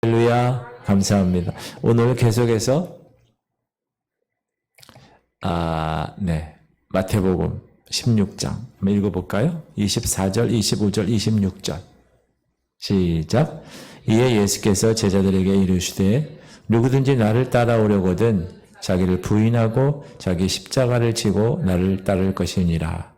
할렐루야, 감사합니다. 오늘 계속해서 마태복음 16장 한번 읽어볼까요? 24절, 25절, 26절 시작. 이에 예수께서 제자들에게 이르시되 누구든지 나를 따라오려거든 자기를 부인하고 자기 십자가를 지고 나를 따를 것이니라.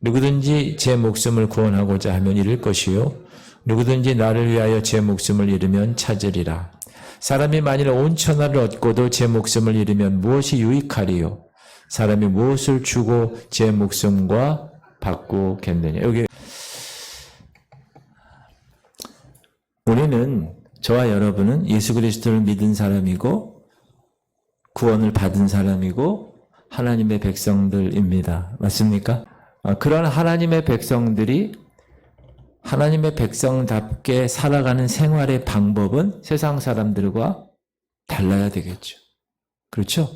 누구든지 제 목숨을 구원하고자 하면 잃을 것이요 누구든지 나를 위하여 제 목숨을 잃으면 찾으리라. 사람이 만일 온 천하를 얻고도 제 목숨을 잃으면 무엇이 유익하리요? 사람이 무엇을 주고 제 목숨과 바꾸겠느냐. 여기 우리는, 저와 여러분은 예수 그리스도를 믿은 사람이고 구원을 받은 사람이고 하나님의 백성들입니다. 맞습니까? 그런 하나님의 백성들이 하나님의 백성답게 살아가는 생활의 방법은 세상 사람들과 달라야 되겠죠. 그렇죠?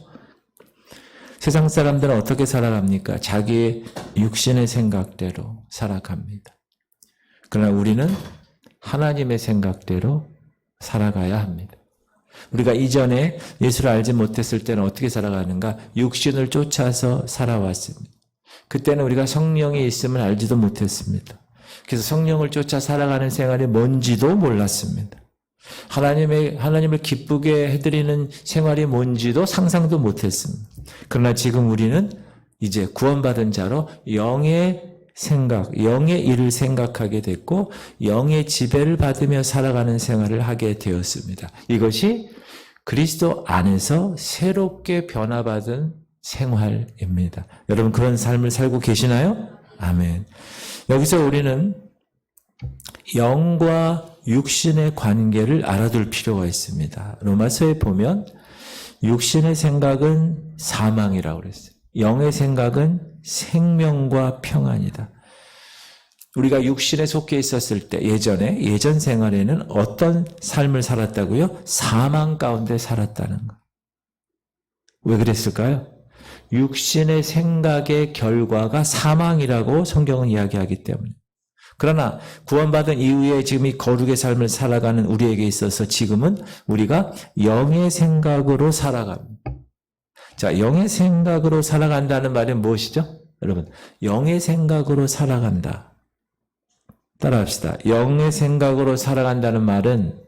세상 사람들은 어떻게 살아갑니까? 자기의 육신의 생각대로 살아갑니다. 그러나 우리는 하나님의 생각대로 살아가야 합니다. 우리가 이전에 예수를 알지 못했을 때는 어떻게 살아가는가? 육신을 쫓아서 살아왔습니다. 그때는 우리가 성령이 있음을 알지도 못했습니다. 그래서 성령을 쫓아 살아가는 생활이 뭔지도 몰랐습니다. 하나님을 기쁘게 해드리는 생활이 뭔지도 상상도 못했습니다. 그러나 지금 우리는 이제 구원받은 자로 영의 생각, 영의 일을 생각하게 됐고 영의 지배를 받으며 살아가는 생활을 하게 되었습니다. 이것이 그리스도 안에서 새롭게 변화받은 생활입니다. 여러분 그런 삶을 살고 계시나요? 아멘. 여기서 우리는 영과 육신의 관계를 알아둘 필요가 있습니다. 로마서에 보면 육신의 생각은 사망이라고 그랬어요. 영의 생각은 생명과 평안이다. 우리가 육신에 속해 있었을 때 예전 생활에는 어떤 삶을 살았다고요? 사망 가운데 살았다는 것. 왜 그랬을까요? 육신의 생각의 결과가 사망이라고 성경은 이야기하기 때문에. 그러나 구원받은 이후에 지금 이 거룩의 삶을 살아가는 우리에게 있어서 지금은 우리가 영의 생각으로 살아갑니다. 자, 영의 생각으로 살아간다는 말은 무엇이죠? 여러분, 영의 생각으로 살아간다. 따라합시다. 영의 생각으로 살아간다는 말은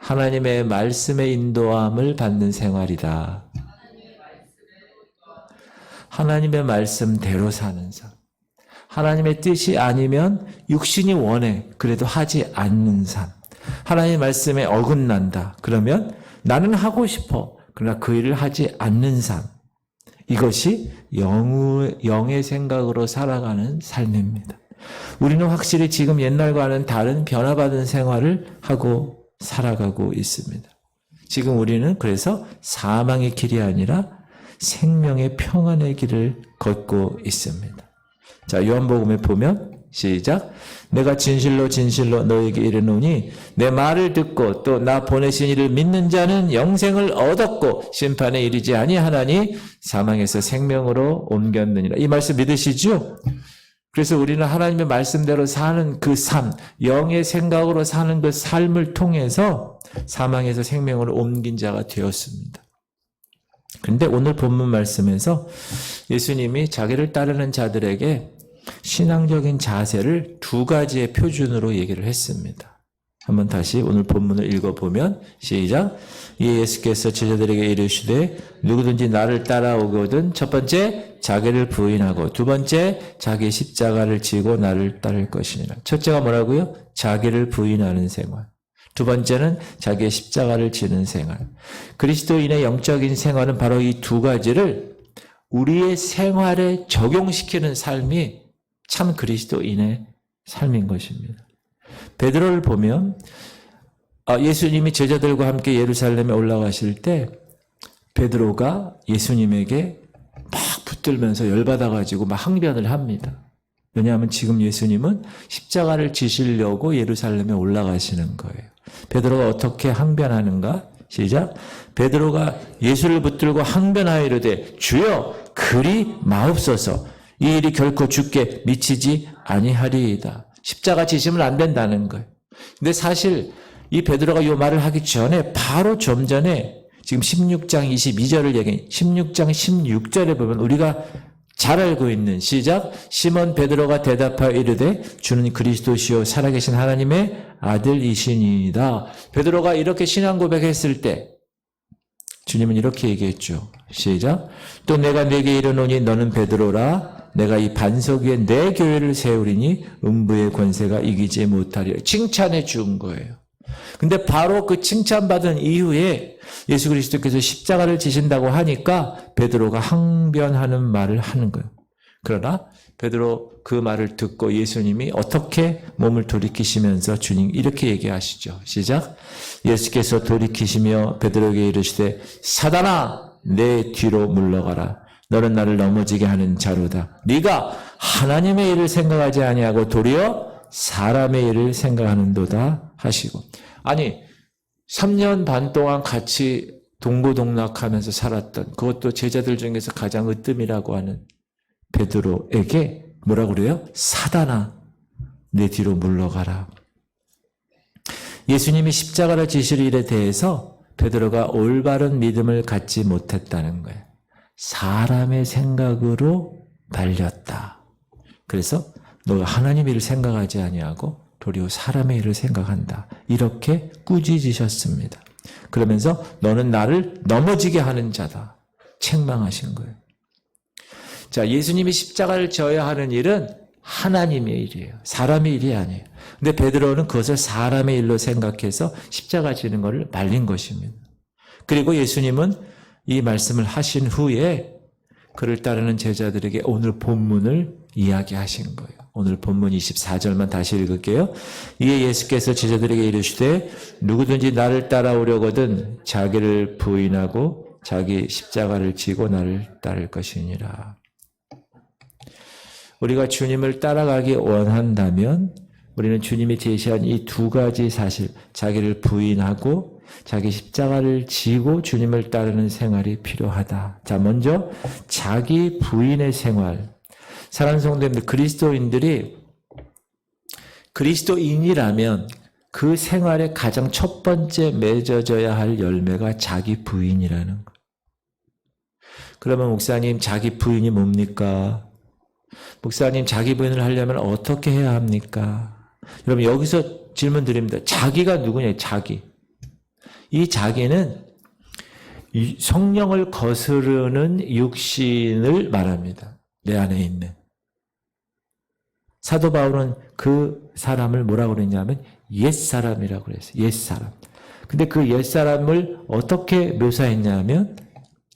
하나님의 말씀의 인도함을 받는 생활이다. 하나님의 말씀대로 사는 삶. 하나님의 뜻이 아니면 육신이 원해. 그래도 하지 않는 삶. 하나님의 말씀에 어긋난다. 그러면 나는 하고 싶어. 그러나 그 일을 하지 않는 삶. 이것이 영의 생각으로 살아가는 삶입니다. 우리는 확실히 지금 옛날과는 다른 변화받은 생활을 하고 살아가고 있습니다. 지금 우리는 그래서 사망의 길이 아니라 생명의 평안의 길을 걷고 있습니다. 자, 요한복음에 보면 시작. 내가 진실로 진실로 너에게 이르노니 내 말을 듣고 또 나 보내신 이를 믿는 자는 영생을 얻었고 심판에 이르지 아니하나니 사망에서 생명으로 옮겼느니라. 이 말씀 믿으시죠? 그래서 우리는 하나님의 말씀대로 사는 그 삶, 영의 생각으로 사는 그 삶을 통해서 사망에서 생명으로 옮긴 자가 되었습니다. 그런데 오늘 본문 말씀에서 예수님이 자기를 따르는 자들에게 신앙적인 자세를 두 가지의 표준으로 얘기를 했습니다. 한번 다시 오늘 본문을 읽어보면 시작. 이에 예수께서 제자들에게 이르시되 누구든지 나를 따라오거든 첫 번째 자기를 부인하고 두 번째 자기 십자가를 지고 나를 따를 것이니라. 첫째가 뭐라고요? 자기를 부인하는 생활. 두 번째는 자기의 십자가를 지는 생활. 그리스도인의 영적인 생활은 바로 이 두 가지를 우리의 생활에 적용시키는 삶이 참 그리스도인의 삶인 것입니다. 베드로를 보면 예수님이 제자들과 함께 예루살렘에 올라가실 때 베드로가 예수님에게 막 붙들면서 열받아가지고 막 항변을 합니다. 왜냐하면 지금 예수님은 십자가를 지시려고 예루살렘에 올라가시는 거예요. 베드로가 어떻게 항변하는가? 시작. 베드로가 예수를 붙들고 항변하여 이르되 주여 그리 마옵소서 이 일이 결코 주께 미치지 아니하리이다. 십자가 지시면 안 된다는 거예요. 근데 사실 이 베드로가 이 말을 하기 전에 바로 좀 전에 지금 16장 22절을 얘기해 16장 16절에 보면 우리가 잘 알고 있는 시작 시몬 베드로가 대답하여 이르되 주는 그리스도시요 살아계신 하나님의 아들이시니이다. 베드로가 이렇게 신앙 고백했을 때 주님은 이렇게 얘기했죠. 시작 또 내가 네게 이르노니 너는 베드로라 내가 이 반석 위에 내 교회를 세우리니 음부의 권세가 이기지 못하리라. 칭찬해 준 거예요. 근데 바로 그 칭찬받은 이후에 예수 그리스도께서 십자가를 지신다고 하니까 베드로가 항변하는 말을 하는 거예요. 그러나 베드로 그 말을 듣고 예수님이 어떻게 몸을 돌이키시면서 주님 이렇게 얘기하시죠. 시작. 예수께서 돌이키시며 베드로에게 이르시되 사단아 내 뒤로 물러가라. 너는 나를 넘어지게 하는 자로다. 네가 하나님의 일을 생각하지 아니하고 도리어 사람의 일을 생각하는도다 하시고. 아니 3년 반 동안 같이 동고동락하면서 살았던 그것도 제자들 중에서 가장 으뜸이라고 하는 베드로에게 뭐라고 그래요? 사단아 내 뒤로 물러가라. 예수님이 십자가를 지실 일에 대해서 베드로가 올바른 믿음을 갖지 못했다는 거예요. 사람의 생각으로 달렸다. 그래서 너가 하나님 일을 생각하지 아니하고 도리어 사람의 일을 생각한다. 이렇게 꾸짖으셨습니다. 그러면서 너는 나를 넘어지게 하는 자다. 책망하신 거예요. 자, 예수님이 십자가를 져야 하는 일은 하나님의 일이에요. 사람의 일이 아니에요. 근데 베드로는 그것을 사람의 일로 생각해서 십자가 지는 것을 말린 것입니다. 그리고 예수님은 이 말씀을 하신 후에 그를 따르는 제자들에게 오늘 본문을 이야기하신 거예요. 오늘 본문 24절만 다시 읽을게요. 이에 예수께서 제자들에게 이르시되 누구든지 나를 따라오려거든 자기를 부인하고 자기 십자가를 지고 나를 따를 것이니라. 우리가 주님을 따라가기 원한다면 우리는 주님이 제시한 이 두 가지 사실, 자기를 부인하고 자기 십자가를 지고 주님을 따르는 생활이 필요하다. 자, 먼저 자기 부인의 생활. 사랑하는 성도님들, 그리스도인들이 그리스도인이라면 그 생활의 가장 첫 번째 맺어져야 할 열매가 자기 부인이라는 거예요. 그러면 목사님, 자기 부인이 뭡니까? 목사님, 자기 부인을 하려면 어떻게 해야 합니까? 여러분, 여기서 질문 드립니다. 자기가 누구냐? 자기. 이 자기는 성령을 거스르는 육신을 말합니다. 내 안에 있는. 사도 바울은 그 사람을 뭐라고 그랬냐면 옛사람이라고 그랬어요. 옛사람. 근데 그 옛사람을 어떻게 묘사했냐면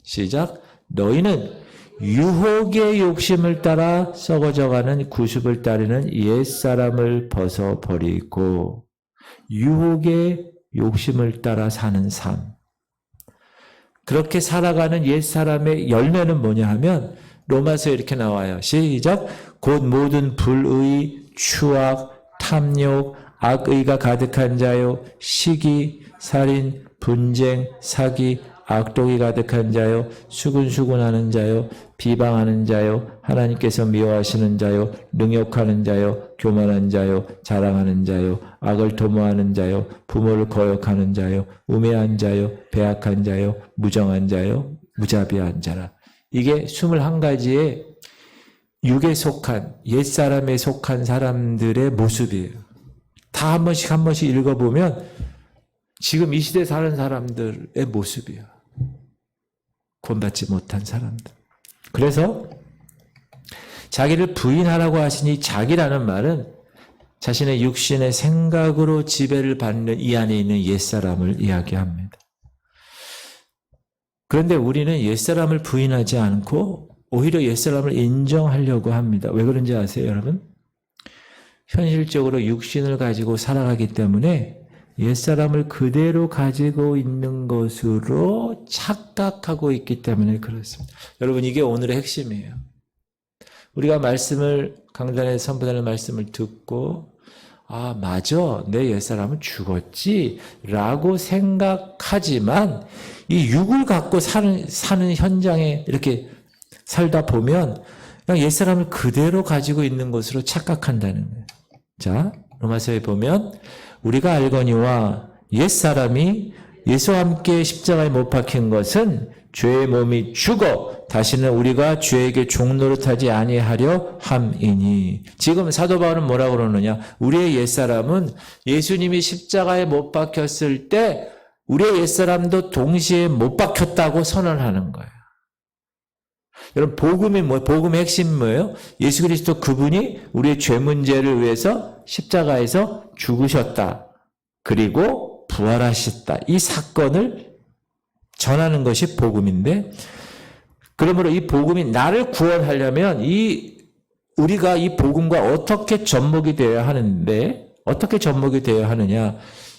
시작. 너희는 유혹의 욕심을 따라 썩어져가는 구습을 따르는 옛사람을 벗어버리고 유혹의 욕심을 따라 사는 삶. 그렇게 살아가는 옛사람의 열매는 뭐냐 하면 로마서에 이렇게 나와요. 시작. 곧 모든 불의, 추악, 탐욕, 악의가 가득한 자요. 시기, 살인, 분쟁, 사기, 악독이 가득한 자요. 수근수근하는 자요. 비방하는 자요. 하나님께서 미워하시는 자요. 능욕하는 자요. 교만한 자요. 자랑하는 자요. 악을 도모하는 자요. 부모를 거역하는 자요. 우매한 자요. 배악한 자요. 무정한 자요. 무자비한 자라. 이게 21가지의 육에 속한 옛사람에 속한 사람들의 모습이에요. 다 한 번씩 읽어보면 지금 이 시대에 사는 사람들의 모습이에요. 구원받지 못한 사람들. 그래서 자기를 부인하라고 하시니 자기라는 말은 자신의 육신의 생각으로 지배를 받는 이 안에 있는 옛사람을 이야기합니다. 그런데 우리는 옛사람을 부인하지 않고 오히려 옛사람을 인정하려고 합니다. 왜 그런지 아세요, 여러분? 현실적으로 육신을 가지고 살아가기 때문에 옛사람을 그대로 가지고 있는 것으로 착각하고 있기 때문에 그렇습니다. 여러분, 이게 오늘의 핵심이에요. 우리가 말씀을, 강단에 선포되는 말씀을 듣고 아, 맞아. 내 옛사람은 죽었지. 라고 생각하지만 이 육을 갖고 사는 현장에 이렇게 살다 보면 그냥 옛사람을 그대로 가지고 있는 것으로 착각한다는 거예요. 자, 로마서에 보면 우리가 알거니와 옛사람이 예수와 함께 십자가에 못 박힌 것은 죄의 몸이 죽어 다시는 우리가 죄에게 종노릇하지 아니하려 함이니. 지금 사도 바울은 뭐라고 그러느냐? 우리의 옛사람은 예수님이 십자가에 못 박혔을 때 우리의 옛사람도 동시에 못 박혔다고 선언하는 거예요. 여러분, 복음이 뭐예요? 복음의 핵심이 뭐예요? 예수 그리스도 그분이 우리의 죄 문제를 위해서 십자가에서 죽으셨다. 그리고 부활하셨다. 이 사건을 전하는 것이 복음인데, 그러므로 이 복음이 나를 구원하려면 우리가 이 복음과 어떻게 접목이 되어야 하는데, 어떻게 접목이 되어야 하느냐?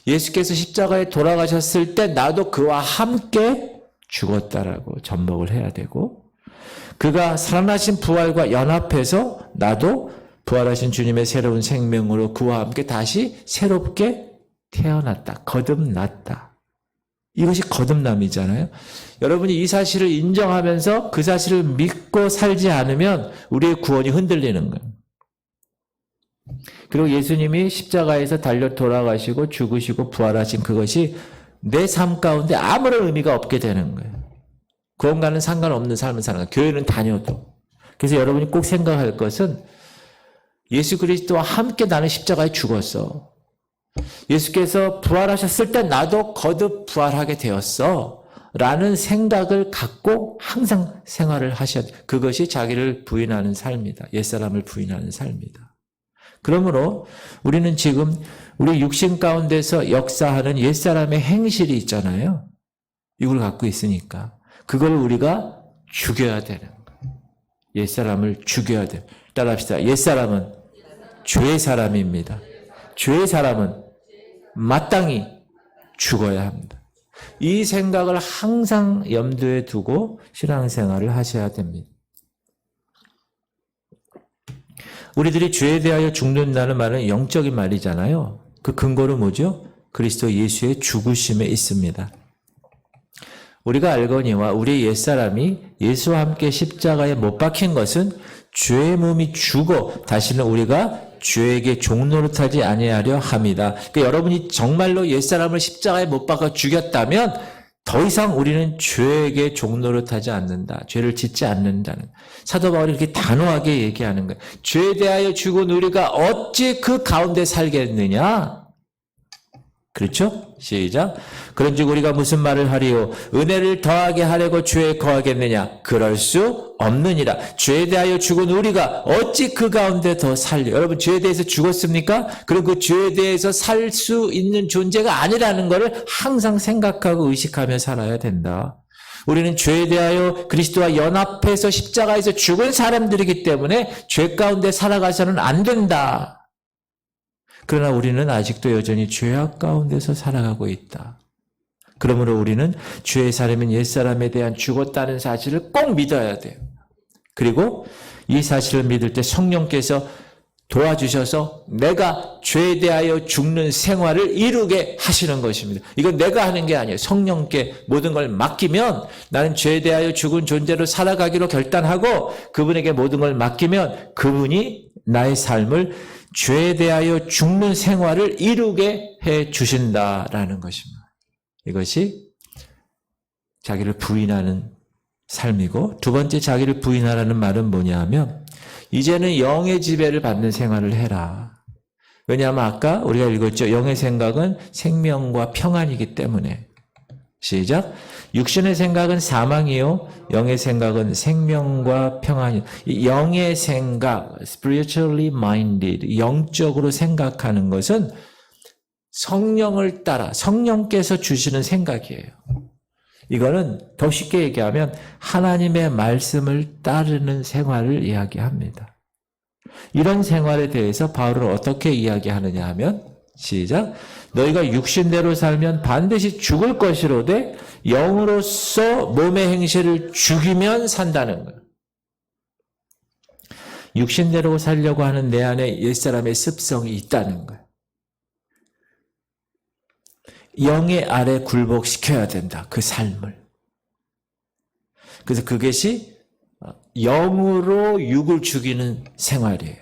예수께서 십자가에 돌아가셨을 때 나도 그와 함께 죽었다라고 접목을 해야 되고, 그가 살아나신 부활과 연합해서 나도 부활하신 주님의 새로운 생명으로 그와 함께 다시 새롭게 태어났다. 거듭났다. 이것이 거듭남이잖아요. 여러분이 이 사실을 인정하면서 그 사실을 믿고 살지 않으면 우리의 구원이 흔들리는 거예요. 그리고 예수님이 십자가에서 달려 돌아가시고 죽으시고 부활하신 그것이 내 삶 가운데 아무런 의미가 없게 되는 거예요. 구원과는 상관없는 삶을 사는 거예요. 교회는 다녀도. 그래서 여러분이 꼭 생각할 것은 예수 그리스도와 함께 나는 십자가에 죽었어. 예수께서 부활하셨을 때 나도 거듭 부활하게 되었어. 라는 생각을 갖고 항상 생활을 하셔야 돼요. 그것이 자기를 부인하는 삶이다. 옛사람을 부인하는 삶이다. 그러므로 우리는 지금 우리 육신 가운데서 역사하는 옛사람의 행실이 있잖아요. 이걸 갖고 있으니까. 그걸 우리가 죽여야 되는 거예요. 옛사람을 죽여야 돼요. 따라합시다. 옛사람은 죄의 사람입니다. 죄의 사람은 마땅히 죽어야 합니다. 이 생각을 항상 염두에 두고 신앙생활을 하셔야 됩니다. 우리들이 죄에 대하여 죽는다는 말은 영적인 말이잖아요. 그 근거는 뭐죠? 그리스도 예수의 죽으심에 있습니다. 우리가 알거니와 우리의 옛사람이 예수와 함께 십자가에 못 박힌 것은 죄의 몸이 죽어 다시는 우리가 죄에게 종노릇하지 아니하려 함이다. 그러니까 여러분이 정말로 옛사람을 십자가에 못 박아 죽였다면 더 이상 우리는 죄에게 종노릇하지 않는다. 죄를 짓지 않는다는. 사도 바울이 이렇게 단호하게 얘기하는 거예요. 죄에 대하여 죽은 우리가 어찌 그 가운데 살겠느냐? 그렇죠? 시작. 그런즉 우리가 무슨 말을 하리요? 은혜를 더하게 하려고 죄에 거하겠느냐? 그럴 수 없느니라. 죄에 대하여 죽은 우리가 어찌 그 가운데 더 살려? 여러분, 죄에 대해서 죽었습니까? 그리고 그 죄에 대해서 살 수 있는 존재가 아니라는 것을 항상 생각하고 의식하며 살아야 된다. 우리는 죄에 대하여 그리스도와 연합해서 십자가에서 죽은 사람들이기 때문에 죄 가운데 살아가서는 안 된다. 그러나 우리는 아직도 여전히 죄악 가운데서 살아가고 있다. 그러므로 우리는 죄의 사람인 옛사람에 대한 죽었다는 사실을 꼭 믿어야 돼요. 그리고 이 사실을 믿을 때 성령께서 도와주셔서 내가 죄에 대하여 죽는 생활을 이루게 하시는 것입니다. 이건 내가 하는 게 아니에요. 성령께 모든 걸 맡기면 나는 죄에 대하여 죽은 존재로 살아가기로 결단하고 그분에게 모든 걸 맡기면 그분이 나의 삶을 죄에 대하여 죽는 생활을 이루게 해 주신다라는 것입니다. 이것이 자기를 부인하는 삶이고, 두 번째 자기를 부인하라는 말은 뭐냐 하면 이제는 영의 지배를 받는 생활을 해라. 왜냐하면 아까 우리가 읽었죠. 영의 생각은 생명과 평안이기 때문에. 시작. 육신의 생각은 사망이요, 영의 생각은 생명과 평안이요. 영의 생각, spiritually minded, 영적으로 생각하는 것은 성령을 따라 성령께서 주시는 생각이에요. 이거는 더 쉽게 얘기하면 하나님의 말씀을 따르는 생활을 이야기합니다. 이런 생활에 대해서 바울은 어떻게 이야기하느냐 하면 시작. 너희가 육신대로 살면 반드시 죽을 것이로되 영으로서 몸의 행실을 죽이면 산다는 거예요. 육신대로 살려고 하는 내 안에 옛사람의 습성이 있다는 거예요. 영의 아래 굴복시켜야 된다. 그 삶을. 그래서 그것이 영으로 육을 죽이는 생활이에요.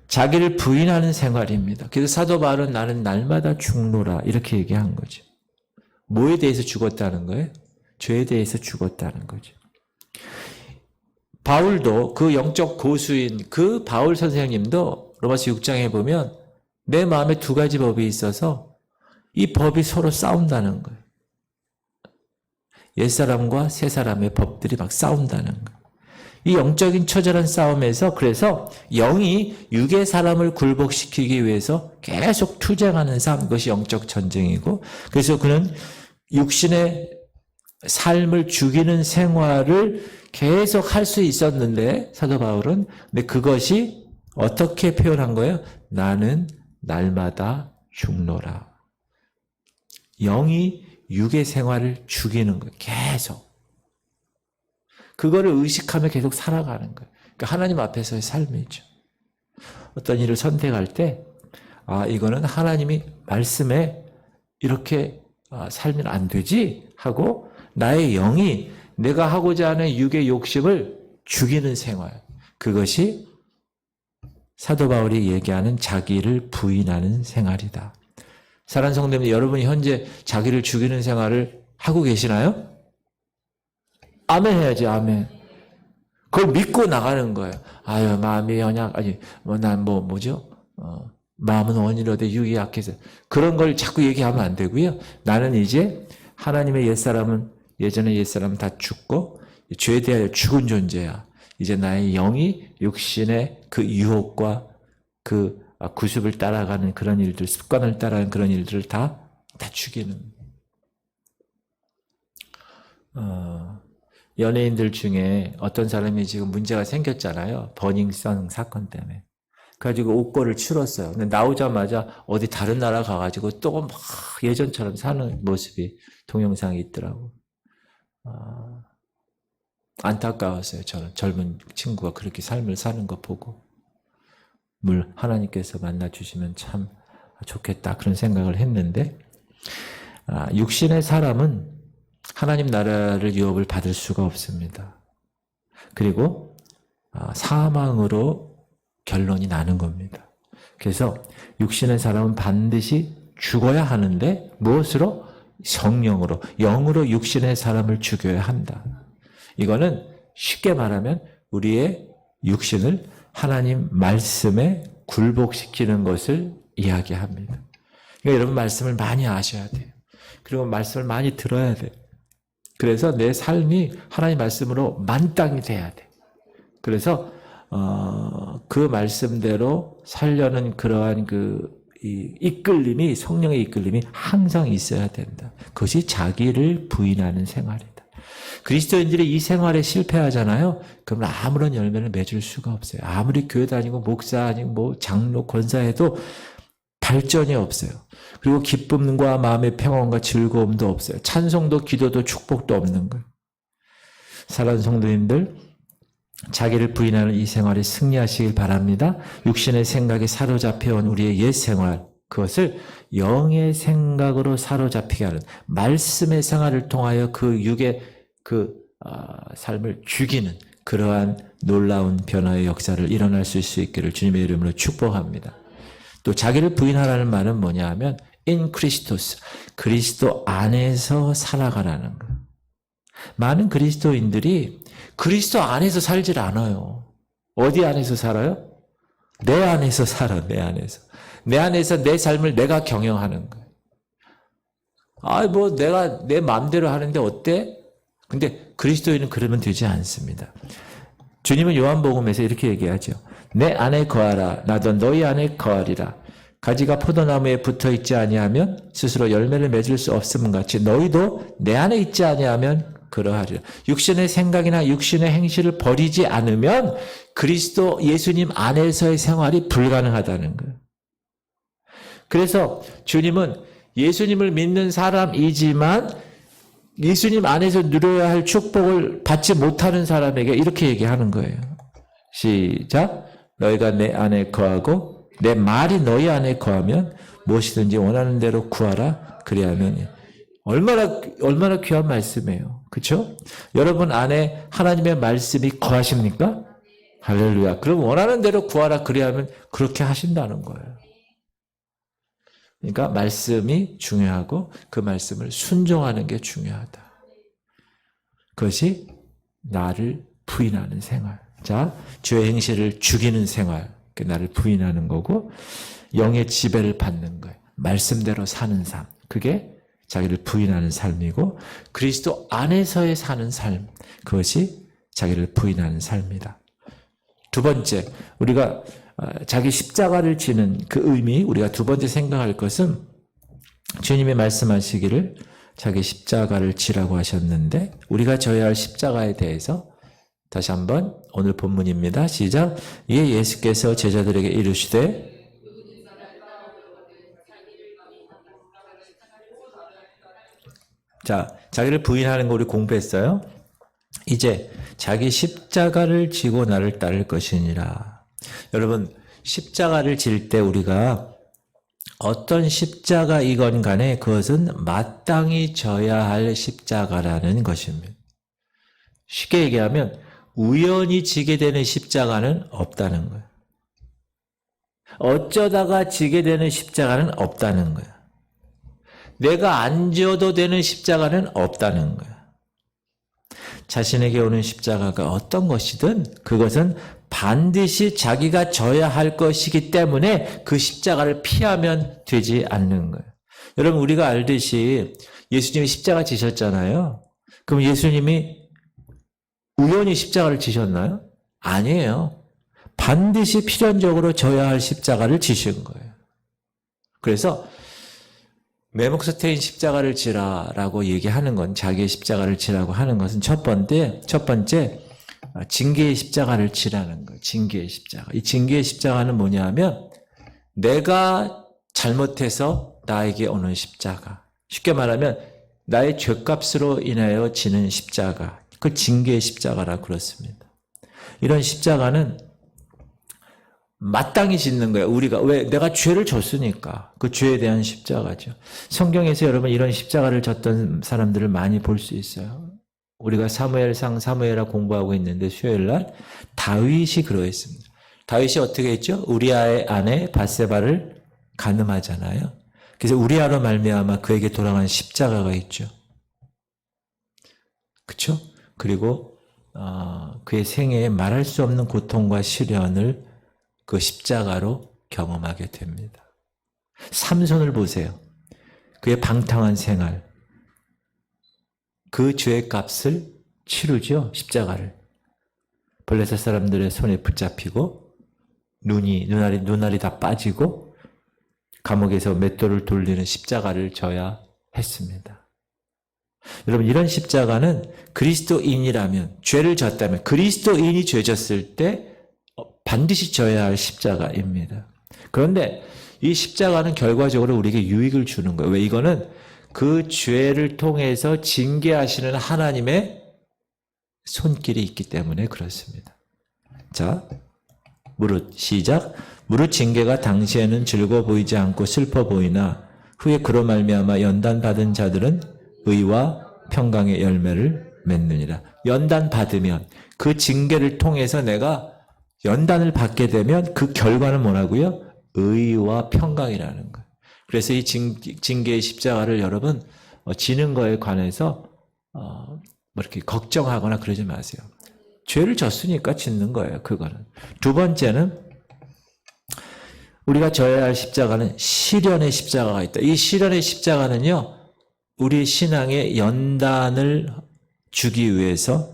자기를 부인하는 생활입니다. 그래서 사도 바울은 나는 날마다 죽노라 이렇게 얘기한 거죠. 뭐에 대해서 죽었다는 거예요? 죄에 대해서 죽었다는 거죠. 바울도 그 영적 고수인 그 바울 선생님도 로마서 6장에 보면 내 마음에 두 가지 법이 있어서 이 법이 서로 싸운다는 거예요. 옛사람과 새사람의 법들이 막 싸운다는 거예요. 이 영적인 처절한 싸움에서 그래서 영이 육의 사람을 굴복시키기 위해서 계속 투쟁하는 삶, 그것이 영적 전쟁이고, 그래서 그는 육신의 삶을 죽이는 생활을 계속 할 수 있었는데, 사도 바울은, 근데 그것이 어떻게 표현한 거예요? 나는 날마다 죽노라. 영이 육의 생활을 죽이는 거예요. 계속. 그거를 의식하며 계속 살아가는 거예요. 그러니까 하나님 앞에서의 삶이죠. 어떤 일을 선택할 때, 이거는 하나님이 말씀에 이렇게 살면 안 되지 하고 나의 영이 내가 하고자 하는 육의 욕심을 죽이는 생활. 그것이 사도 바울이 얘기하는 자기를 부인하는 생활이다. 사랑하는 성도님, 여러분이 현재 자기를 죽이는 생활을 하고 계시나요? 아멘 해야지, 아멘. 그걸 믿고 나가는 거예요. 마음이 연약, 마음은 원이로되 육이 약해서. 그런 걸 자꾸 얘기하면 안 되고요. 나는 이제 하나님의 옛사람은, 예전에 옛사람은 다 죽고, 죄에 대하여 죽은 존재야. 이제 나의 영이 육신의 그 유혹과 그 구습을 따라가는 그런 일들, 습관을 따라가는 그런 일들을 다 죽이는. 연예인들 중에 어떤 사람이 지금 문제가 생겼잖아요. 버닝썬 사건 때문에. 그래가지고 옥고를 치렀어요. 근데 나오자마자 어디 다른 나라 가가지고 또 막 예전처럼 사는 모습이 동영상이 있더라고. 안타까웠어요. 저는 젊은 친구가 그렇게 삶을 사는 거 보고. 하나님께서 만나주시면 참 좋겠다 그런 생각을 했는데, 육신의 사람은 하나님 나라를 유업을 받을 수가 없습니다. 그리고 사망으로 결론이 나는 겁니다. 그래서 육신의 사람은 반드시 죽어야 하는데 무엇으로? 성령으로, 영으로 육신의 사람을 죽여야 한다. 이거는 쉽게 말하면 우리의 육신을 하나님 말씀에 굴복시키는 것을 이야기합니다. 그러니까 여러분 말씀을 많이 아셔야 돼요. 그리고 말씀을 많이 들어야 돼요. 그래서 내 삶이 하나님 말씀으로 만땅이 돼야 돼. 그래서 그 말씀대로 살려는 그러한 이끌림이, 성령의 이끌림이 항상 있어야 된다. 그것이 자기를 부인하는 생활이다. 그리스도인들이 이 생활에 실패하잖아요. 그러면 아무런 열매를 맺을 수가 없어요. 아무리 교회 다니고 목사 아니고 장로 권사해도 발전이 없어요. 그리고 기쁨과 마음의 평안과 즐거움도 없어요. 찬송도 기도도 축복도 없는 거예요. 사랑하는 성도님들, 자기를 부인하는 이 생활에 승리하시길 바랍니다. 육신의 생각에 사로잡혀온 우리의 옛 생활, 그것을 영의 생각으로 사로잡히게 하는 말씀의 생활을 통하여 그 육의 삶을 죽이는 그러한 놀라운 변화의 역사를 일어날 수 있기를 주님의 이름으로 축복합니다. 또 자기를 부인하라는 말은 뭐냐 하면 in Christos, 그리스도 안에서 살아가라는 거예요. 많은 그리스도인들이 그리스도 안에서 살질 않아요. 어디 안에서 살아요? 내 안에서 살아, 내 안에서. 내 안에서 내 삶을 내가 경영하는 거예요. 내가 내 마음대로 하는데 어때? 근데 그리스도인은 그러면 되지 않습니다. 주님은 요한복음에서 이렇게 얘기하죠. 내 안에 거하라, 나도 너희 안에 거하리라. 가지가 포도나무에 붙어있지 아니하면 스스로 열매를 맺을 수 없음은 같이 너희도 내 안에 있지 아니하면 그러하리라. 육신의 생각이나 육신의 행실을 버리지 않으면 그리스도 예수님 안에서의 생활이 불가능하다는 거예요. 그래서 주님은 예수님을 믿는 사람이지만 예수님 안에서 누려야 할 축복을 받지 못하는 사람에게 이렇게 얘기하는 거예요. 시작. 너희가 내 안에 거하고 내 말이 너희 안에 거하면 무엇이든지 원하는 대로 구하라. 그리하면 얼마나 귀한 말씀이에요. 그렇죠? 여러분 안에 하나님의 말씀이 거하십니까? 할렐루야. 그럼 원하는 대로 구하라 그래야 하면 그렇게 하신다는 거예요. 그러니까 말씀이 중요하고 그 말씀을 순종하는 게 중요하다. 그것이 나를 부인하는 생활. 자, 죄의 행실을 죽이는 생활. 나를 부인하는 거고 영의 지배를 받는 거예요. 말씀대로 사는 삶. 그게 자기를 부인하는 삶이고 그리스도 안에서의 사는 삶. 그것이 자기를 부인하는 삶이다. 두 번째, 우리가 자기 십자가를 지는 그 의미, 우리가 두 번째 생각할 것은 주님이 말씀하시기를 자기 십자가를 지라고 하셨는데 우리가 져야 할 십자가에 대해서 다시 한번 오늘 본문입니다. 시작. 이에 예수께서 제자들에게 이르시되 자, 자기를 부인하는 거 우리 공부했어요. 이제 자기 십자가를 지고 나를 따를 것이니라. 여러분, 십자가를 질 때 우리가 어떤 십자가이건 간에 그것은 마땅히 져야 할 십자가라는 것입니다. 쉽게 얘기하면 우연히 지게 되는 십자가는 없다는 거예요. 어쩌다가 지게 되는 십자가는 없다는 거예요. 내가 안 져도 되는 십자가는 없다는 거예요. 자신에게 오는 십자가가 어떤 것이든 그것은 반드시 자기가 져야 할 것이기 때문에 그 십자가를 피하면 되지 않는 거예요. 여러분 우리가 알듯이 예수님이 십자가 지셨잖아요. 그럼 예수님이 우연히 십자가를 지셨나요? 아니에요. 반드시 필연적으로 져야 할 십자가를 지신 거예요. 그래서 내 몫에 태인 십자가를 지라라고 얘기하는 건 자기의 십자가를 지라고 하는 것은 첫 번째 징계의 십자가를 지라는 거예요. 징계의 십자가. 이 징계의 십자가는 뭐냐 하면 내가 잘못해서 나에게 오는 십자가. 쉽게 말하면 나의 죄값으로 인하여 지는 십자가. 그 징계의 십자가라고 그렇습니다. 이런 십자가는 마땅히 짓는 거예요. 우리가 왜 내가 죄를 졌으니까 그 죄에 대한 십자가죠. 성경에서 여러분 이런 십자가를 졌던 사람들을 많이 볼 수 있어요. 우리가 사무엘상 사무엘하 공부하고 있는데 수요일 날 다윗이 그러했습니다. 다윗이 어떻게 했죠? 우리아의 아내 밧세바를 간음하잖아요. 그래서 우리아로 말미암아 그에게 돌아간 십자가가 있죠. 그렇죠? 그리고 그의 생애에 말할 수 없는 고통과 시련을 그 십자가로 경험하게 됩니다. 삼손을 보세요. 그의 방탕한 생활. 그 죄의 값을 치르죠. 십자가를. 블레셋 사람들의 손에 붙잡히고 눈알이 다 빠지고 감옥에서 맷돌을 돌리는 십자가를 져야 했습니다. 여러분 이런 십자가는 그리스도인이라면 죄를 졌다면 그리스도인이 죄 졌을 때 반드시 져야 할 십자가입니다. 그런데 이 십자가는 결과적으로 우리에게 유익을 주는 거예요. 왜? 이거는 그 죄를 통해서 징계하시는 하나님의 손길이 있기 때문에 그렇습니다. 자, 무릇 시작. 무릇 징계가 당시에는 즐거워 보이지 않고 슬퍼 보이나 후에 그로 말미암아 연단 받은 자들은 의와 평강의 열매를 맺느니라. 연단 받으면 그 징계를 통해서 내가 연단을 받게 되면 그 결과는 뭐라고요? 의와 평강이라는 거예요. 그래서 이 징계의 십자가를 여러분 지는 거에 관해서 뭐 이렇게 걱정하거나 그러지 마세요. 죄를 졌으니까 짓는 거예요. 그거는. 두 번째는 우리가 져야 할 십자가는 시련의 십자가가 있다. 이 시련의 십자가는요. 우리 신앙의 연단을 주기 위해서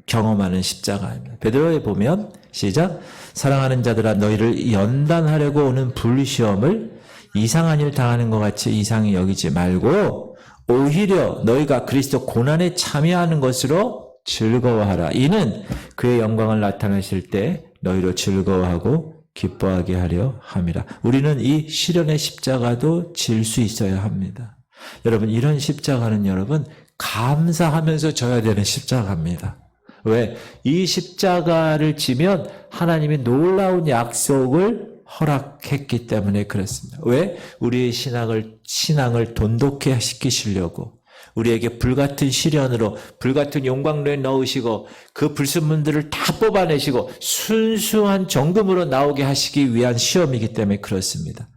경험하는 십자가입니다. 베드로에 보면 시작. 사랑하는 자들아 너희를 연단하려고 오는 불시험을 이상한 일 당하는 것 같이 이상히 여기지 말고 오히려 너희가 그리스도 고난에 참여하는 것으로 즐거워하라. 이는 그의 영광을 나타내실 때 너희로 즐거워하고 기뻐하게 하려 함이라. 우리는 이 시련의 십자가도 질 수 있어야 합니다. 여러분 이런 십자가는 여러분 감사하면서 져야 되는 십자가입니다. 왜? 이 십자가를 지면 하나님이 놀라운 약속을 허락했기 때문에 그렇습니다. 왜? 우리의 신앙을 돈독해 시키시려고 우리에게 불같은 시련으로 불같은 용광로에 넣으시고 그 불순물들을 다 뽑아내시고 순수한 정금으로 나오게 하시기 위한 시험이기 때문에 그렇습니다.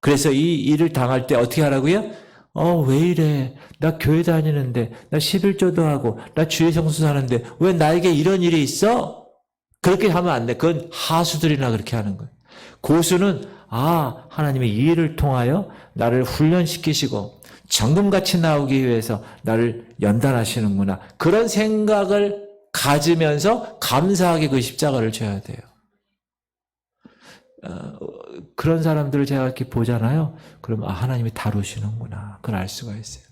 그래서 이 일을 당할 때 어떻게 하라고요? 왜 이래? 나 교회 다니는데, 나 11조도 하고, 나 주의 성수 하는데 왜 나에게 이런 일이 있어? 그렇게 하면 안 돼. 그건 하수들이나 그렇게 하는 거예요. 고수는 하나님의 이 일을 통하여 나를 훈련시키시고 정금같이 나오기 위해서 나를 연단하시는구나. 그런 생각을 가지면서 감사하게 그 십자가를 져야 돼요. 그런 사람들을 제가 이렇게 보잖아요. 그러면 하나님이 다루시는구나. 그걸 알 수가 있어요.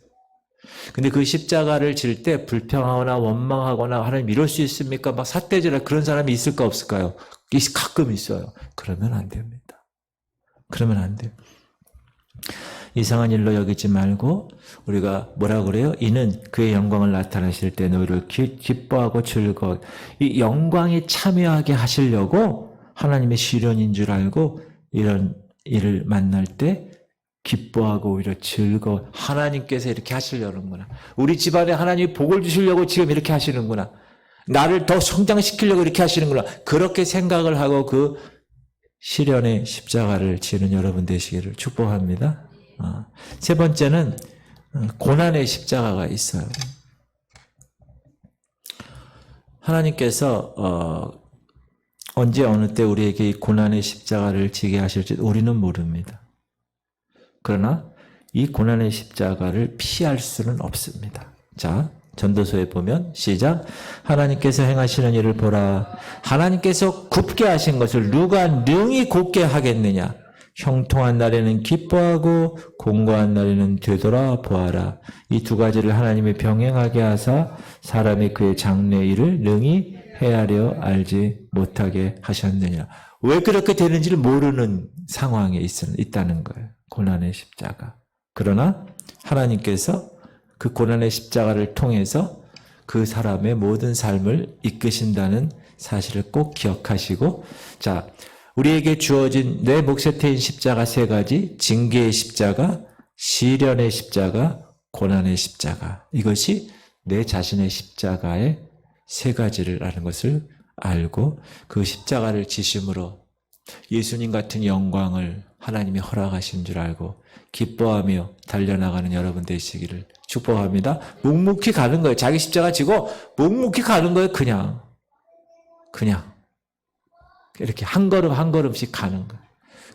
근데 그 십자가를 질 때 불평하거나 원망하거나 하나님 이럴 수 있습니까? 막 삿대질할 그런 사람이 있을까 없을까요? 가끔 있어요. 그러면 안 됩니다. 그러면 안 돼요. 이상한 일로 여기지 말고 우리가 뭐라 그래요? 이는 그의 영광을 나타내실 때 너희를 기뻐하고 즐거워. 이 영광에 참여하게 하시려고 하나님의 시련인 줄 알고 이런 일을 만날 때 기뻐하고 오히려 즐거워. 하나님께서 이렇게 하시려는구나. 우리 집안에 하나님이 복을 주시려고 지금 이렇게 하시는구나. 나를 더 성장시키려고 이렇게 하시는구나. 그렇게 생각을 하고 그 시련의 십자가를 지는 여러분 되시기를 축복합니다. 세 번째는 고난의 십자가가 있어요. 하나님께서 언제 어느 때 우리에게 이 고난의 십자가를 지게 하실지 우리는 모릅니다. 그러나 이 고난의 십자가를 피할 수는 없습니다. 자, 전도서에 보면 시작. 하나님께서 행하시는 일을 보라. 하나님께서 굽게 하신 것을 누가 능히 곱게 하겠느냐. 형통한 날에는 기뻐하고 공고한 날에는 되돌아 보아라. 이 두 가지를 하나님이 병행하게 하사 사람이 그의 장래 일을 능히 헤아려 알지 못하게 하셨느냐. 왜 그렇게 되는지를 모르는 상황에 있다는 거예요. 고난의 십자가. 그러나 하나님께서 그 고난의 십자가를 통해서 그 사람의 모든 삶을 이끄신다는 사실을 꼭 기억하시고, 자, 우리에게 주어진 내 몫에 태인 십자가 세 가지, 징계의 십자가, 시련의 십자가, 고난의 십자가. 이것이 내 자신의 십자가의 세 가지를 아는 것을 알고 그 십자가를 지심으로 예수님 같은 영광을 하나님이 허락하신 줄 알고 기뻐하며 달려나가는 여러분 되시기를 축복합니다. 묵묵히 가는 거예요. 자기 십자가 지고 묵묵히 가는 거예요. 그냥 이렇게 한 걸음 한 걸음씩 가는 거예요.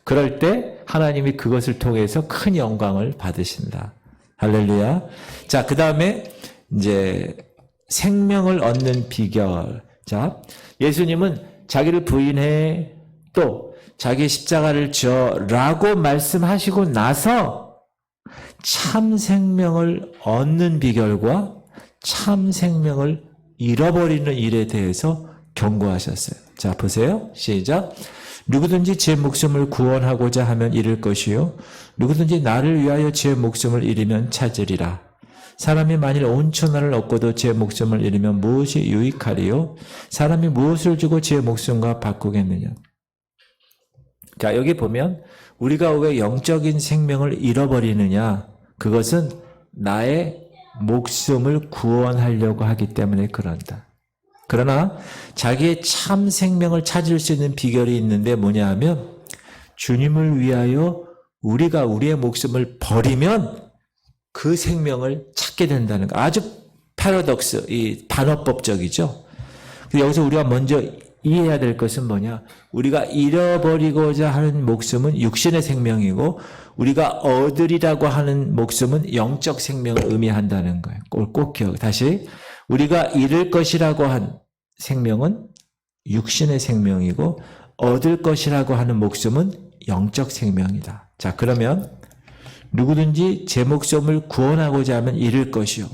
그럴 때 하나님이 그것을 통해서 큰 영광을 받으신다. 할렐루야. 자, 그 다음에 이제 생명을 얻는 비결. 자, 예수님은 자기를 부인해 또 자기 십자가를 져라고 말씀하시고 나서 참 생명을 얻는 비결과 참 생명을 잃어버리는 일에 대해서 경고하셨어요. 자, 보세요. 시작. 누구든지 제 목숨을 구원하고자 하면 잃을 것이요 누구든지 나를 위하여 제 목숨을 잃으면 찾으리라. 사람이 만일 온 천하를 얻고도 제 목숨을 잃으면 무엇이 유익하리요? 사람이 무엇을 주고 제 목숨과 바꾸겠느냐? 자, 여기 보면 우리가 왜 영적인 생명을 잃어버리느냐? 그것은 나의 목숨을 구원하려고 하기 때문에 그런다. 그러나 자기의 참 생명을 찾을 수 있는 비결이 있는데 뭐냐 하면 주님을 위하여 우리가 우리의 목숨을 버리면 그 생명을 찾게 된다는 거. 아주 패러독스, 이 반어법적이죠. 여기서 우리가 먼저 이해해야 될 것은 뭐냐? 우리가 잃어버리고자 하는 목숨은 육신의 생명이고 우리가 얻으리라고 하는 목숨은 영적 생명을 의미한다는 거예요. 꼭 기억. 다시 우리가 잃을 것이라고 한 생명은 육신의 생명이고 얻을 것이라고 하는 목숨은 영적 생명이다. 자, 그러면 누구든지 제 목숨을 구원하고자 하면 잃을 것이요.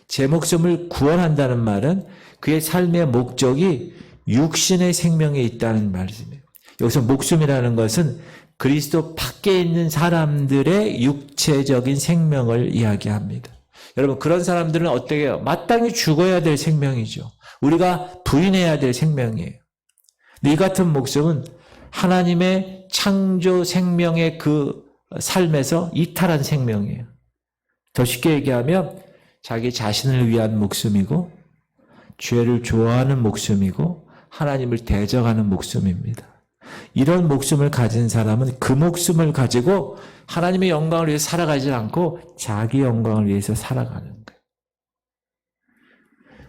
제 목숨을 구원한다는 말은 그의 삶의 목적이 육신의 생명에 있다는 말씀이에요. 여기서 목숨이라는 것은 그리스도 밖에 있는 사람들의 육체적인 생명을 이야기합니다. 여러분, 그런 사람들은 어떻게 해요? 마땅히 죽어야 될 생명이죠. 우리가 부인해야 될 생명이에요. 이 같은 목숨은 하나님의 창조 생명의 그 삶에서 이탈한 생명이에요. 더 쉽게 얘기하면 자기 자신을 위한 목숨이고 죄를 좋아하는 목숨이고 하나님을 대적하는 목숨입니다. 이런 목숨을 가진 사람은 그 목숨을 가지고 하나님의 영광을 위해서 살아가지 않고 자기 영광을 위해서 살아가는 거예요.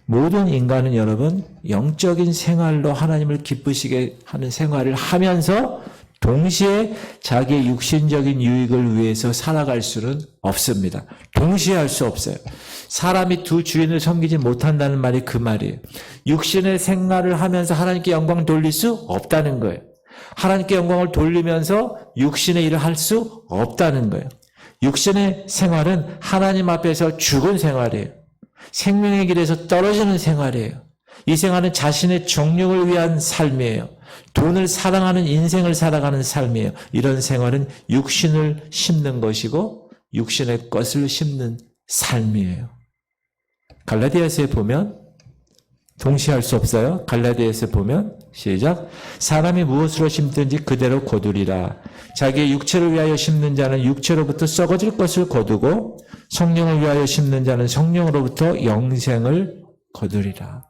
모든 인간은 여러분 영적인 생활로 하나님을 기쁘시게 하는 생활을 하면서 동시에 자기의 육신적인 유익을 위해서 살아갈 수는 없습니다. 동시에 할 수 없어요. 사람이 두 주인을 섬기지 못한다는 말이 그 말이에요. 육신의 생활을 하면서 하나님께 영광을 돌릴 수 없다는 거예요. 하나님께 영광을 돌리면서 육신의 일을 할 수 없다는 거예요. 육신의 생활은 하나님 앞에서 죽은 생활이에요. 생명의 길에서 떨어지는 생활이에요. 이 생활은 자신의 정욕을 위한 삶이에요. 돈을 사랑하는 인생을 살아가는 삶이에요. 이런 생활은 육신을 심는 것이고 육신의 것을 심는 삶이에요. 갈라디아서에 보면 동시에 할 수 없어요. 갈라디아서에 보면 시작. 사람이 무엇으로 심든지 그대로 거두리라. 자기의 육체를 위하여 심는 자는 육체로부터 썩어질 것을 거두고 성령을 위하여 심는 자는 성령으로부터 영생을 거두리라.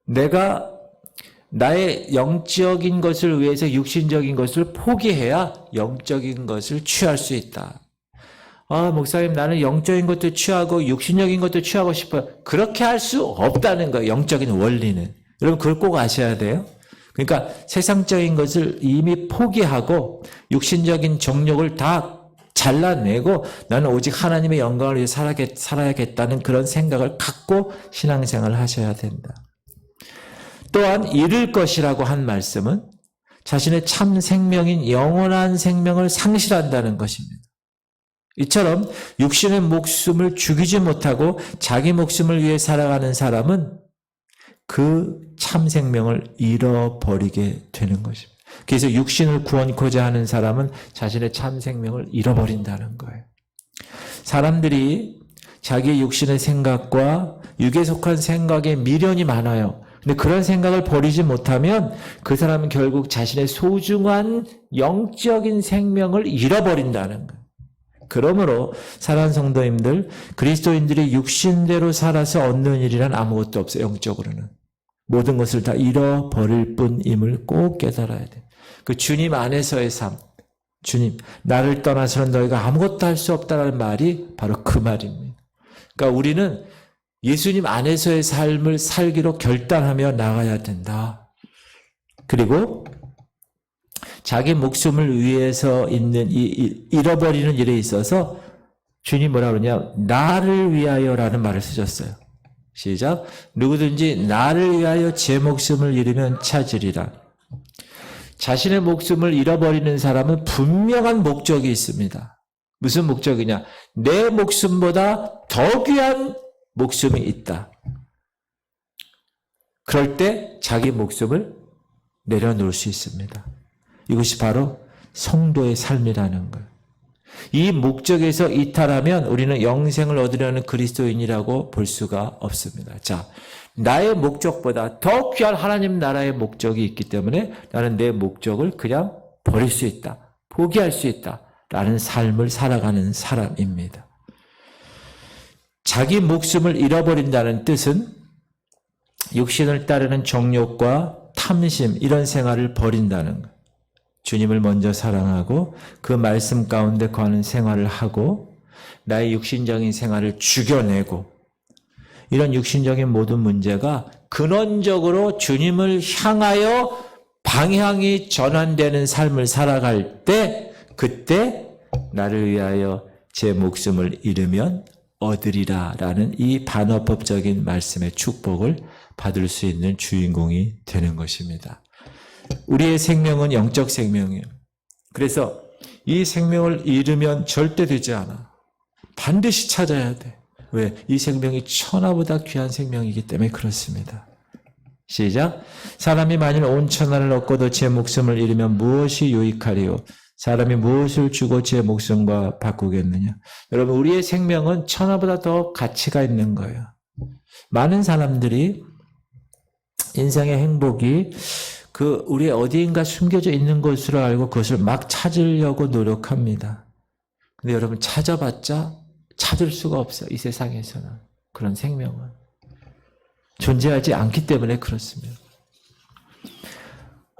내가 나의 영적인 것을 위해서 육신적인 것을 포기해야 영적인 것을 취할 수 있다. 목사님 나는 영적인 것도 취하고 육신적인 것도 취하고 싶어요. 그렇게 할 수 없다는 거예요. 영적인 원리는. 여러분 그걸 꼭 아셔야 돼요. 그러니까 세상적인 것을 이미 포기하고 육신적인 정욕을 다 잘라내고 나는 오직 하나님의 영광을 위해 살아야겠다는 그런 생각을 갖고 신앙생활을 하셔야 된다. 또한 잃을 것이라고 한 말씀은 자신의 참 생명인 영원한 생명을 상실한다는 것입니다. 이처럼 육신의 목숨을 죽이지 못하고 자기 목숨을 위해 살아가는 사람은 그 참 생명을 잃어버리게 되는 것입니다. 그래서 육신을 구원코자 하는 사람은 자신의 참 생명을 잃어버린다는 거예요. 사람들이 자기의 육신의 생각과 육에 속한 생각에 미련이 많아요. 근데 그런 생각을 버리지 못하면 그 사람은 결국 자신의 소중한 영적인 생명을 잃어버린다는 거예요. 그러므로 사랑하는 성도님들, 그리스도인들이 육신대로 살아서 얻는 일이란 아무것도 없어요. 영적으로는. 모든 것을 다 잃어버릴 뿐임을 꼭 깨달아야 돼요. 그 주님 안에서의 삶, 주님 나를 떠나서는 너희가 아무것도 할 수 없다는 말이 바로 그 말입니다. 그러니까 우리는 예수님 안에서의 삶을 살기로 결단하며 나가야 된다. 그리고 자기 목숨을 위해서 있는 잃어버리는 일에 있어서 주님 뭐라 그러냐? 나를 위하여라는 말을 쓰셨어요. 시작. 누구든지 나를 위하여 제 목숨을 잃으면 찾으리라. 자신의 목숨을 잃어버리는 사람은 분명한 목적이 있습니다. 무슨 목적이냐? 내 목숨보다 더 귀한 목숨이 있다. 그럴 때 자기 목숨을 내려놓을 수 있습니다. 이것이 바로 성도의 삶이라는 거예요. 이 목적에서 이탈하면 우리는 영생을 얻으려는 그리스도인이라고 볼 수가 없습니다. 자, 나의 목적보다 더 귀한 하나님 나라의 목적이 있기 때문에 나는 내 목적을 그냥 버릴 수 있다. 포기할 수 있다. 라는 삶을 살아가는 사람입니다. 자기 목숨을 잃어버린다는 뜻은 육신을 따르는 정욕과 탐심 이런 생활을 버린다는 거예요. 주님을 먼저 사랑하고 그 말씀 가운데 거하는 생활을 하고 나의 육신적인 생활을 죽여내고 이런 육신적인 모든 문제가 근원적으로 주님을 향하여 방향이 전환되는 삶을 살아갈 때 그때 나를 위하여 제 목숨을 잃으면 얻으리라 라는 이 반어법적인 말씀의 축복을 받을 수 있는 주인공이 되는 것입니다. 우리의 생명은 영적 생명이에요. 그래서 이 생명을 잃으면 절대 되지 않아. 반드시 찾아야 돼. 왜? 이 생명이 천하보다 귀한 생명이기 때문에 그렇습니다. 시작. 사람이 만일 온 천하를 얻고도 제 목숨을 잃으면 무엇이 유익하리요? 사람이 무엇을 주고 제 목숨과 바꾸겠느냐? 여러분, 우리의 생명은 천하보다 더 가치가 있는 거예요. 많은 사람들이 인생의 행복이 우리 어디인가 숨겨져 있는 것으로 알고 그것을 막 찾으려고 노력합니다. 근데 여러분 찾아봤자 찾을 수가 없어요. 이 세상에서는. 그런 생명은. 존재하지 않기 때문에 그렇습니다.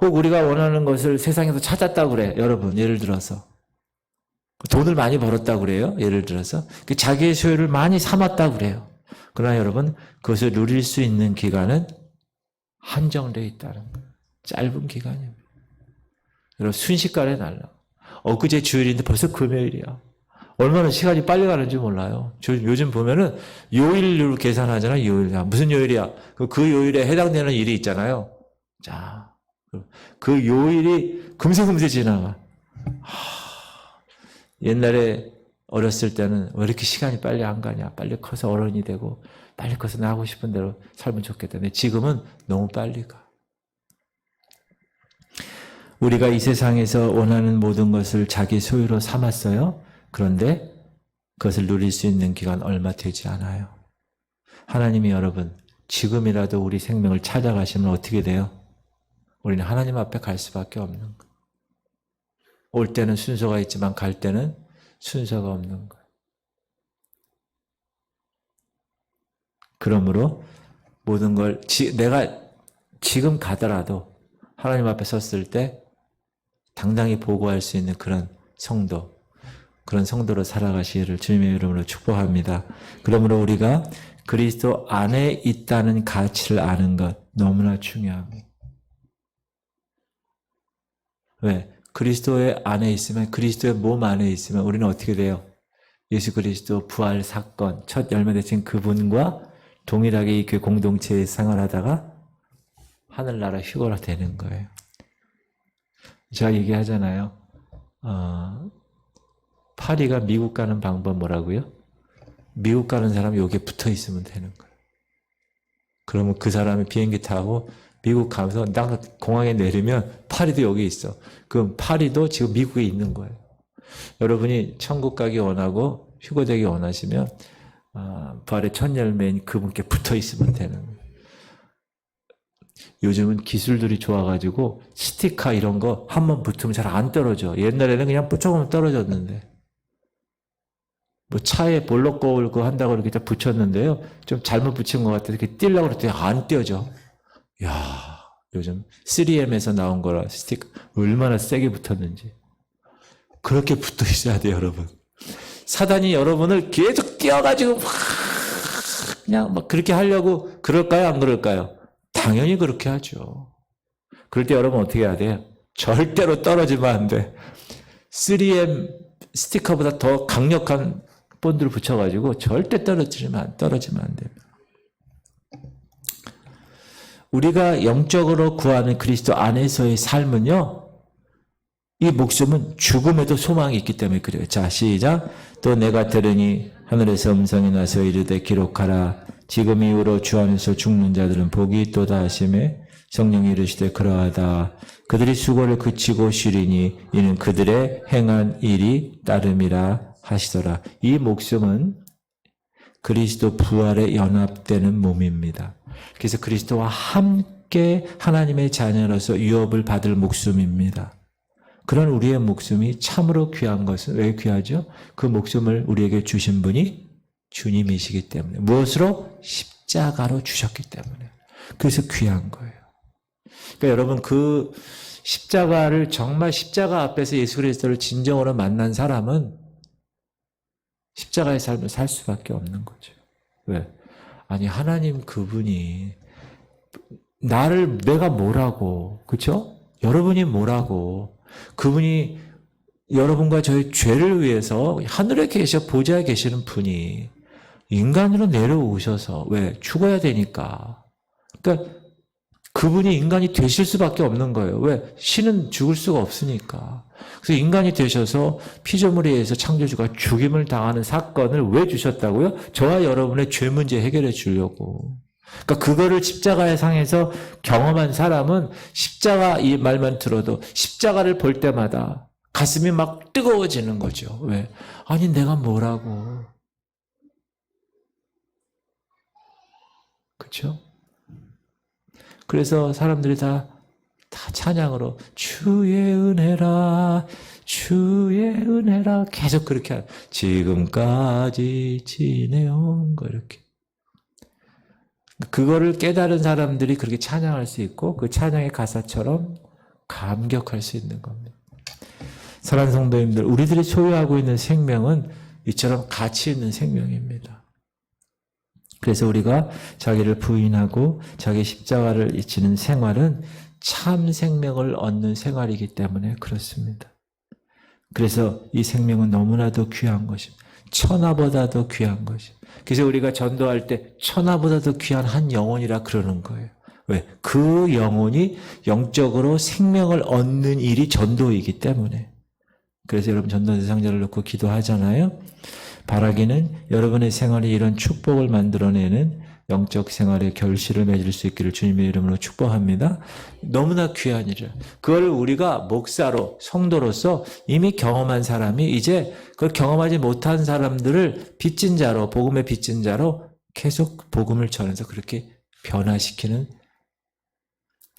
혹 우리가 원하는 것을 세상에서 찾았다고 그래. 여러분, 예를 들어서. 돈을 많이 벌었다고 그래요. 예를 들어서. 자기의 소유를 많이 삼았다고 그래요. 그러나 여러분, 그것을 누릴 수 있는 기간은 한정되어 있다는 거예요. 짧은 기간입니다. 여러분, 순식간에 날라. 엊그제 주일인데 벌써 금요일이야. 얼마나 시간이 빨리 가는지 몰라요. 요즘 보면은 요일로 계산하잖아요. 요일. 무슨 요일이야? 그 요일에 해당되는 일이 있잖아요. 자, 그 요일이 금세금세 지나가. 옛날에 어렸을 때는 왜 이렇게 시간이 빨리 안 가냐. 빨리 커서 어른이 되고 빨리 커서 나 하고 싶은 대로 살면 좋겠다. 근데 지금은 너무 빨리 가. 우리가 이 세상에서 원하는 모든 것을 자기 소유로 삼았어요. 그런데 그것을 누릴 수 있는 기간 얼마 되지 않아요. 하나님이 여러분 지금이라도 우리 생명을 찾아가시면 어떻게 돼요? 우리는 하나님 앞에 갈 수밖에 없는 거예요. 올 때는 순서가 있지만 갈 때는 순서가 없는 거예요. 그러므로 모든 걸 내가 지금 가더라도 하나님 앞에 섰을 때 당당히 보고할 수 있는 그런 성도, 그런 성도로 살아가시기를 주님의 이름으로 축복합니다. 그러므로 우리가 그리스도 안에 있다는 가치를 아는 것 너무나 중요합니다. 왜? 그리스도의 안에 있으면, 그리스도의 몸 안에 있으면 우리는 어떻게 돼요? 예수 그리스도 부활 사건, 첫 열매 되신 그분과 동일하게 이 교회 공동체에 생활하다가 하늘나라 휴거가 되는 거예요. 제가 얘기하잖아요. 파리가 미국 가는 방법 뭐라고요? 미국 가는 사람이 여기에 붙어 있으면 되는 거예요. 그러면 그 사람이 비행기 타고 미국 가면서 딱 공항에 내리면 파리도 여기 있어. 그럼 파리도 지금 미국에 있는 거예요. 여러분이 천국 가기 원하고 휴거되기 원하시면 부활의 첫 열매인 그분께 붙어 있으면 되는 거예요. 요즘은 기술들이 좋아가지고 스티커 이런 거 한 번 붙으면 잘 안 떨어져. 옛날에는 그냥 조금 떨어졌는데 뭐 차에 볼록 거울 거 한다고 이렇게 딱 붙였는데요. 좀 잘못 붙인 것 같아서 이렇게 띄려고 그랬더니 안 띄어져. 야, 요즘 3M에서 나온 거라 스티커 얼마나 세게 붙었는지. 그렇게 붙어 있어야 돼요, 여러분. 사단이 여러분을 계속 띄어가지고 그냥 막 그렇게 하려고 그럴까요, 안 그럴까요? 당연히 그렇게 하죠. 그럴 때 여러분 어떻게 해야 돼요? 절대로 떨어지면 안 돼. 3M 스티커보다 더 강력한 본드를 붙여가지고 절대 떨어지면 안 됩니다. 우리가 영적으로 구하는 그리스도 안에서의 삶은요, 이 목숨은 죽음에도 소망이 있기 때문에 그래요. 자, 시작. 또 내가 들으니 하늘에서 음성이 나서 이르되 기록하라. 지금 이후로 주 안에서 죽는 자들은 복이 있도다 하시매 성령이 이르시되 그러하다. 그들이 수고를 그치고 쉬리니 이는 그들의 행한 일이 따름이라 하시더라. 이 목숨은 그리스도 부활에 연합되는 몸입니다. 그래서 그리스도와 함께 하나님의 자녀로서 유업을 받을 목숨입니다. 그런 우리의 목숨이 참으로 귀한 것은 왜 귀하죠? 그 목숨을 우리에게 주신 분이 주님이시기 때문에. 무엇으로? 십자가로 주셨기 때문에. 그래서 귀한 거예요. 그러니까 여러분 그 십자가를 정말 십자가 앞에서 예수 그리스도를 진정으로 만난 사람은 십자가의 삶을 살 수밖에 없는 거죠. 왜? 아니 하나님 그분이 내가 뭐라고, 그렇죠? 여러분이 뭐라고, 그분이 여러분과 저의 죄를 위해서 하늘에 계셔 보좌에 계시는 분이 인간으로 내려오셔서 왜? 죽어야 되니까. 그러니까 그분이 인간이 되실 수밖에 없는 거예요. 왜? 신은 죽을 수가 없으니까. 그래서 인간이 되셔서 피조물에 의해서 창조주가 죽임을 당하는 사건을 왜 주셨다고요? 저와 여러분의 죄 문제 해결해 주려고. 그러니까 그거를 십자가의 상에서 경험한 사람은 십자가 이 말만 들어도 십자가를 볼 때마다 가슴이 막 뜨거워지는 거죠. 왜? 아니 내가 뭐라고. 그렇죠? 그래서 사람들이 다 찬양으로 주의 은혜라 주의 은혜라 계속 그렇게 지금까지 지내온 거 이렇게. 그거를 깨달은 사람들이 그렇게 찬양할 수 있고 그 찬양의 가사처럼 감격할 수 있는 겁니다. 사랑하는 성도님들, 우리들이 소유하고 있는 생명은 이처럼 가치 있는 생명입니다. 그래서 우리가 자기를 부인하고 자기 십자가를 지는 생활은 참 생명을 얻는 생활이기 때문에 그렇습니다. 그래서 이 생명은 너무나도 귀한 것입니다. 천하보다도 귀한 것입니다. 그래서 우리가 전도할 때 천하보다도 귀한 한 영혼이라 그러는 거예요. 왜? 그 영혼이 영적으로 생명을 얻는 일이 전도이기 때문에. 그래서 여러분 전도 대상자를 놓고 기도하잖아요. 바라기는 여러분의 생활이 이런 축복을 만들어내는 영적 생활의 결실을 맺을 수 있기를 주님의 이름으로 축복합니다. 너무나 귀한 일이에요. 그걸 우리가 목사로, 성도로서 이미 경험한 사람이 이제 그걸 경험하지 못한 사람들을 빚진 자로, 복음의 빚진 자로 계속 복음을 전해서 그렇게 변화시키는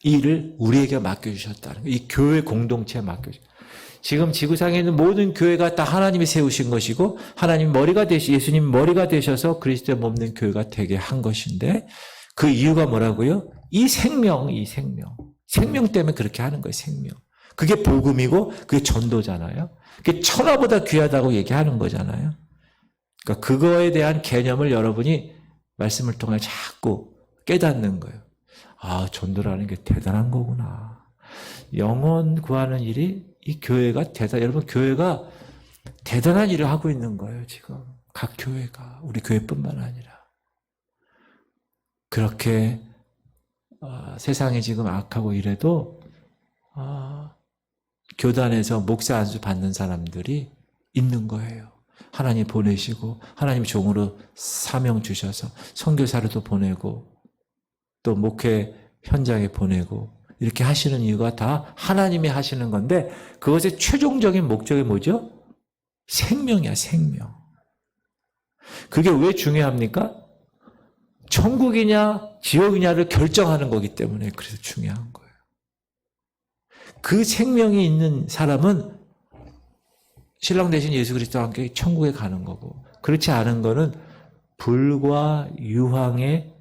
일을 우리에게 맡겨주셨다는 거예요. 이 교회 공동체에 맡겨주셨어요. 지금 지구상에 있는 모든 교회가 다 하나님이 세우신 것이고 하나님 머리가 예수님 머리가 되셔서 그리스도의 몸된 교회가 되게 한 것인데 그 이유가 뭐라고요? 이 생명 때문에 그렇게 하는 거예요. 생명. 그게 복음이고 그게 전도잖아요. 그게 천하보다 귀하다고 얘기하는 거잖아요. 그러니까 그거에 대한 개념을 여러분이 말씀을 통해 자꾸 깨닫는 거예요. 아, 전도라는 게 대단한 거구나. 영혼 구하는 일이 이 교회가 여러분 교회가 대단한 일을 하고 있는 거예요, 지금. 각 교회가. 우리 교회뿐만 아니라. 그렇게 세상이 지금 악하고 이래도 교단에서 목사 안수 받는 사람들이 있는 거예요. 하나님 보내시고 하나님 종으로 사명 주셔서 선교사로도 보내고 또 목회 현장에 보내고 이렇게 하시는 이유가 다 하나님이 하시는 건데 그것의 최종적인 목적이 뭐죠? 생명이야, 생명. 그게 왜 중요합니까? 천국이냐 지옥이냐를 결정하는 거기 때문에 그래서 중요한 거예요. 그 생명이 있는 사람은 신랑 대신 예수 그리스도와 함께 천국에 가는 거고 그렇지 않은 거는 불과 유황에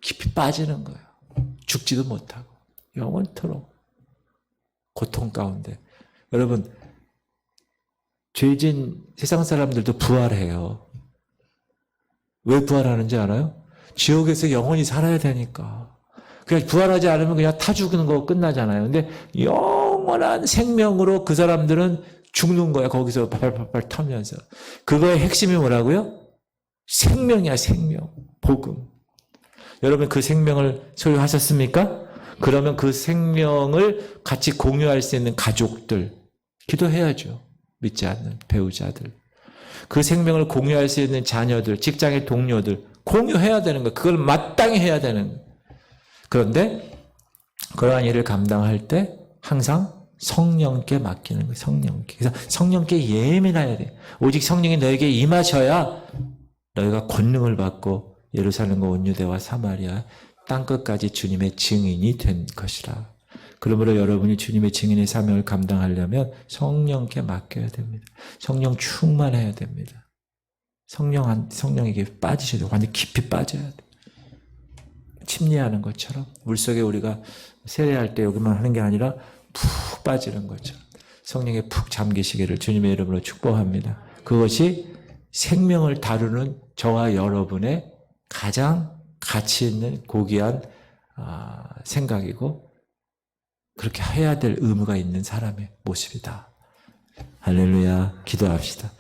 깊이 빠지는 거예요. 죽지도 못하고 영원토록 고통 가운데. 여러분 죄진 세상 사람들도 부활해요. 왜 부활하는지 알아요? 지옥에서 영원히 살아야 되니까. 그냥 부활하지 않으면 그냥 타 죽는 거 끝나잖아요. 근데 영원한 생명으로 그 사람들은 죽는 거야. 거기서 팔팔팔 타면서. 그거의 핵심이 뭐라고요? 생명이야, 생명. 복음. 여러분 그 생명을 소유하셨습니까? 그러면 그 생명을 같이 공유할 수 있는 가족들 기도해야죠. 믿지 않는 배우자들. 그 생명을 공유할 수 있는 자녀들, 직장의 동료들 공유해야 되는 거예요. 그걸 마땅히 해야 되는 거예요. 그런데 그러한 일을 감당할 때 항상 성령께 맡기는 거예요. 성령께. 그래서 성령께 예민해야 돼요. 오직 성령이 너에게 임하셔야 너희가 권능을 받고 예루살렘과 온 유대와 사마리아 땅끝까지 주님의 증인이 된 것이라. 그러므로 여러분이 주님의 증인의 사명을 감당하려면 성령께 맡겨야 됩니다. 성령 충만해야 됩니다. 성령에게 빠지셔야 돼요. 완전히 깊이 빠져야 돼요. 침례하는 것처럼 물속에 우리가 세례할 때 여기만 하는 게 아니라 푹 빠지는 것처럼 성령에 푹 잠기시기를 주님의 이름으로 축복합니다. 그것이 생명을 다루는 저와 여러분의 가장 가치 있는 고귀한 생각이고 그렇게 해야 될 의무가 있는 사람의 모습이다. 할렐루야. 기도합시다.